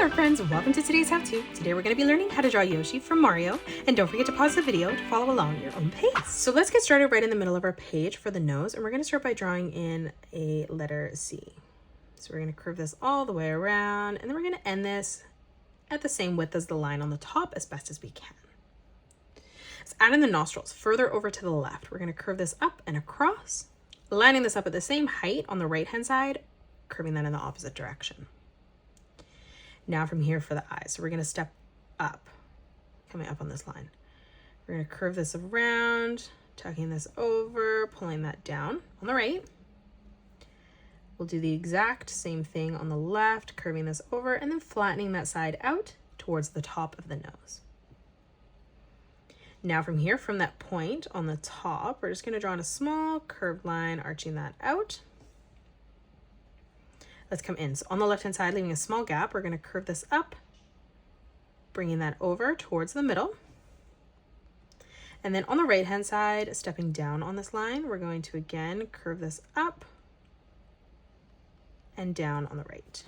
there friends, welcome to today's how-to. Today we're going to be learning how to draw Yoshi from Mario, and don't forget to pause the video to follow along at your own pace. So let's get started right in the middle of our page for the nose, and we're going to start by drawing in a letter C. So we're going to curve this all the way around, and then we're going to end this at the same width as the line on the top as best as we can. Let's add in the nostrils further over to the left. We're going to curve this up and across, lining this up at the same height on the right hand side, curving that in the opposite direction. Now from here for the eyes, so we're going to step up, coming up on this line. We're going to curve this around, tucking this over, pulling that down on the right. We'll do the exact same thing on the left, curving this over and then flattening that side out towards the top of the nose. Now from here, from that point on the top, we're just going to draw in a small curved line, arching that out. Let's come in. So on the left-hand side, leaving a small gap, we're going to curve this up, bringing that over towards the middle. And then on the right-hand side, stepping down on this line, we're going to again curve this up and down on the right.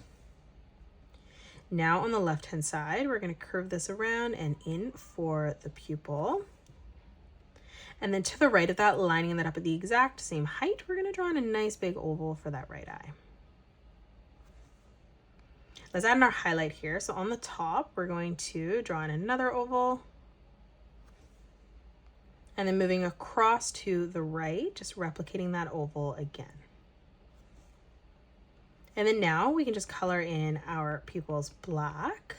Now on the left-hand side, we're going to curve this around and in for the pupil. And then to the right of that, lining that up at the exact same height, we're going to draw in a nice big oval for that right eye. Let's add in our highlight here. So on the top, we're going to draw in another oval. And then moving across to the right, just replicating that oval again. And then now we can just color in our pupils black.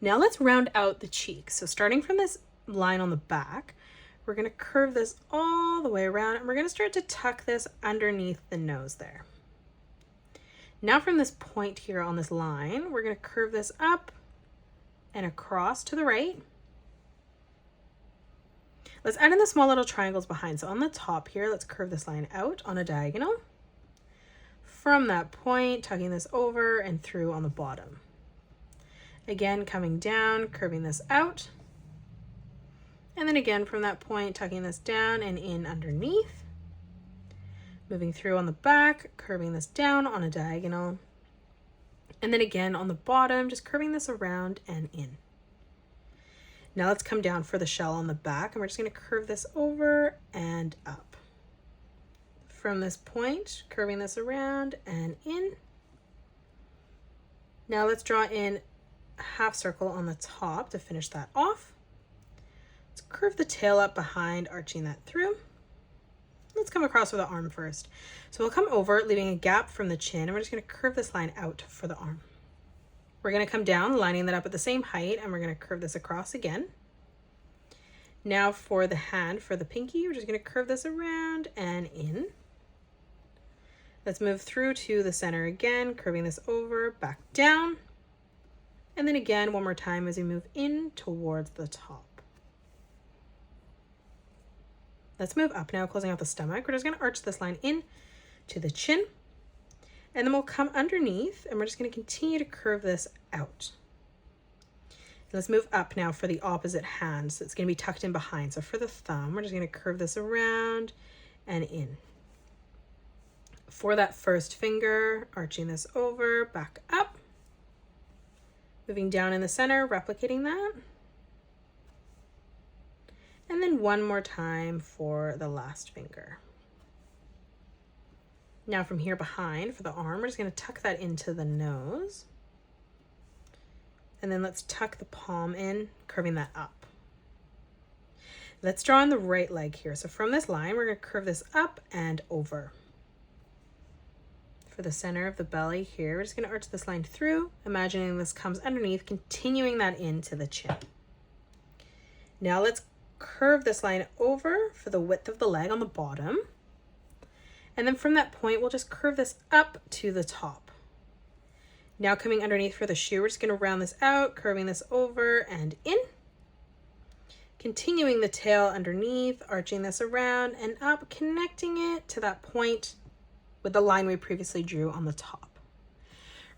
Now let's round out the cheek. So starting from this line on the back, we're going to curve this all the way around and we're going to start to tuck this underneath the nose there. Now from this point here on this line, we're going to curve this up and across to the right. Let's add in the small little triangles behind. So on the top here, let's curve this line out on a diagonal. From that point, tucking this over and through on the bottom. Again, coming down, curving this out. And then again, from that point, tucking this down and in underneath. Moving through on the back, curving this down on a diagonal. And then again on the bottom, just curving this around and in. Now let's come down for the shell on the back, and we're just going to curve this over and up. From this point, curving this around and in. Now let's draw in half circle on the top to finish that off. Let's curve the tail up behind, arching that through. Let's come across with the arm first. So we'll come over, leaving a gap from the chin, and we're just going to curve this line out for the arm. We're going to come down, lining that up at the same height, and we're going to curve this across again. Now for the hand, for the pinky, we're just going to curve this around and in. Let's move through to the center again, curving this over, back down. And then again, one more time as we move in towards the top. Let's move up now, closing out the stomach. We're just going to arch this line in to the chin. And then we'll come underneath and we're just going to continue to curve this out. Let's move up now for the opposite hand. So it's going to be tucked in behind. So for the thumb, we're just going to curve this around and in. For that first finger, arching this over, back up. Moving down in the center, replicating that. And then one more time for the last finger. Now from here behind for the arm, we're just going to tuck that into the nose. And then let's tuck the palm in, curving that up. Let's draw in the right leg here. So from this line, we're going to curve this up and over. For the center of the belly here, we're just going to arch this line through, imagining this comes underneath, continuing that into the chin. Now let's curve this line over for the width of the leg on the bottom. And then from that point, we'll just curve this up to the top. Now coming underneath for the shoe, we're just going to round this out, curving this over and in. Continuing the tail underneath, arching this around and up, connecting it to that point with the line we previously drew on the top.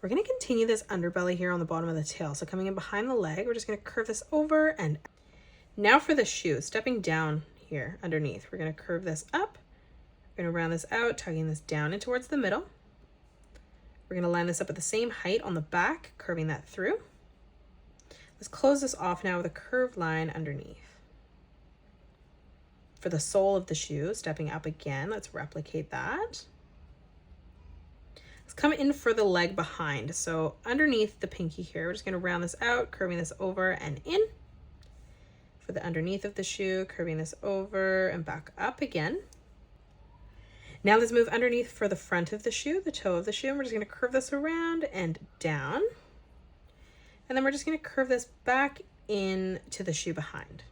We're going to continue this underbelly here on the bottom of the tail. So coming in behind the leg, we're just going to curve this over and Now for the shoe, stepping down here underneath, we're going to curve this up. We're going to round this out, tugging this down and towards the middle. We're going to line this up at the same height on the back, curving that through. Let's close this off now with a curved line underneath. For the sole of the shoe, stepping up again, let's replicate that. Let's come in for the leg behind. So underneath the pinky here, we're just going to round this out, curving this over and in. For the underneath of the shoe, curving this over and back up again. Now let's move underneath for the front of the shoe, the toe of the shoe. And we're just going to curve this around and down. And then we're just going to curve this back in to the shoe behind.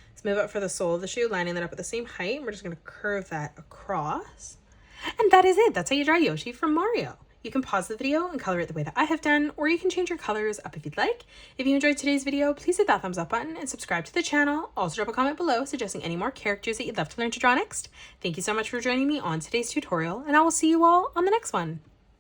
Let's move up for the sole of the shoe, lining that up at the same height. We're just going to curve that across. And that is it. That's how you draw Yoshi from Mario. You can pause the video and color it the way that I have done, or you can change your colors up if you'd like. If you enjoyed today's video, please hit that thumbs up button and subscribe to the channel. Also drop a comment below suggesting any more characters that you'd love to learn to draw next. Thank you so much for joining me on today's tutorial, and I will see you all on the next one.